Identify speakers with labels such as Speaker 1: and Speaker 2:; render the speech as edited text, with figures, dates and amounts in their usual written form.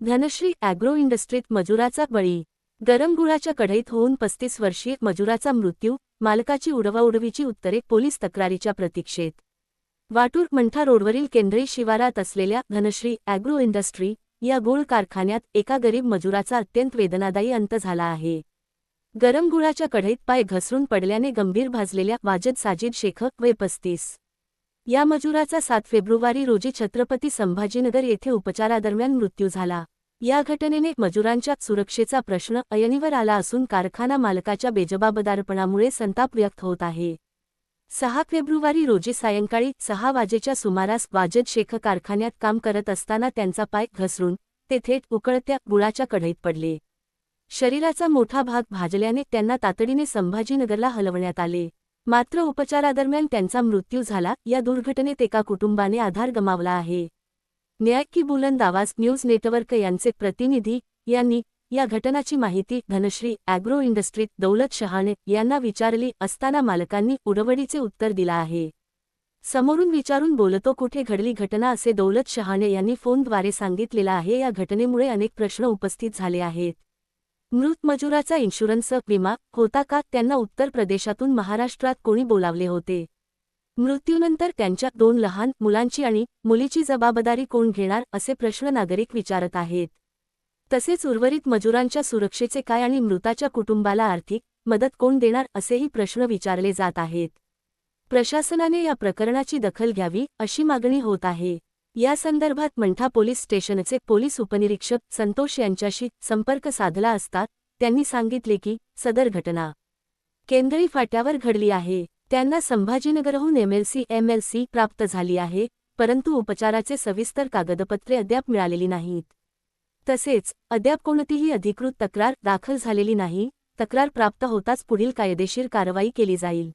Speaker 1: Dhanashree agro इंडस्ट्रीत मजुराचा बळी. गरम गुळाच्या कढईत होऊन 35 वर्षीय मजुराचा मृत्यू, मालकाची उडवाउडवीची उत्तरे पोलीस तक्रारीच्या प्रतीक्षेत. वाटूर मंठा रोडवरील केंद्री शिवारात असलेल्या धनश्री ॲग्रो इंडस्ट्री या गूळ कारखान्यात एका गरीब मजुराचा अत्यंत वेदनादायी अंत झाला आहे. गरम गुळाच्या कढईत पाय घसरून पडल्याने गंभीर भाजलेल्या वाजद साजिद शेख वय 35 या मजुराचा 7 फेब्रुवारी रोजी छत्रपती संभाजीनगर येथे उपचारादरम्यान मृत्यू झाला. या घटनेने मजुरांच्या सुरक्षेचा प्रश्न ऐरणीवर आला असून कारखाना मालकाच्या बेजबाबदारपणामुळे संताप व्यक्त होत आहे. 6 फेब्रुवारी रोजी सायंकाळी 6 वाजेच्या सुमारास वाजद शेख कारखान्यात काम करत असताना त्यांचा पाय घसरून ते थेट उकळत्या गुळाच्या कढईत पडले. शरीराचा मोठा भाग भाजल्याने त्यांना तातडीने संभाजीनगरला हलवण्यात आले. मात्र उपचारादरम्यान त्यांचा मृत्यू झाला. या दुर्घटनेत एका कुटुंबाने आधार गमावला आहे. न्याय की बुलंद आवाज न्यूज नेटवर्क यांचे प्रतिनिधी यांनी या घटनाची माहिती धनश्री ॲग्रो इंडस्ट्रीत दौलत शहाणे यांना विचारली असताना मालकांनी उडवडीचे उत्तर दिला आहे. समोरून विचारून बोलतो कुठे घडली घटना असे दौलत शहाणे यांनी फोनद्वारे सांगितलेलं आहे. या घटनेमुळे अनेक प्रश्न उपस्थित झाले आहेत. मृत मजुराचा इन्शुरन्स विमा होता का? त्यांना उत्तर प्रदेशातून महाराष्ट्रात कोणी बोलावले होते? मृत्यूनंतर त्यांच्या 2 लहान मुलांची आणि मुलीची जबाबदारी कोण घेणार असे प्रश्न नागरिक विचारत आहेत. तसेच उर्वरित मजुरांच्या सुरक्षेचे काय आणि मृताच्या कुटुंबाला आर्थिक मदत कोण देणार असेही प्रश्न विचारले जात आहेत. प्रशासनाने या प्रकरणाची दखल घ्यावी अशी मागणी होत आहे. या संदर्भात मंठा पोलीस स्टेशनचे पोलीस उपनिरीक्षक संतोष यांच्याशी संपर्क साधला असता त्यांनी सांगितले की सदर घटना केंद्री फाट्यावर घडली आहे. त्यांना संभाजीनगरहून एमएलसी प्राप्त झाली आहे, परंतु उपचाराचे सविस्तर कागदपत्रे अद्याप मिळालेली नाहीत. तसेच अद्याप कोणतीही अधिकृत तक्रार दाखल झालेली नाही. तक्रार प्राप्त होताच पुढील कायदेशीर कारवाई केली जाईल.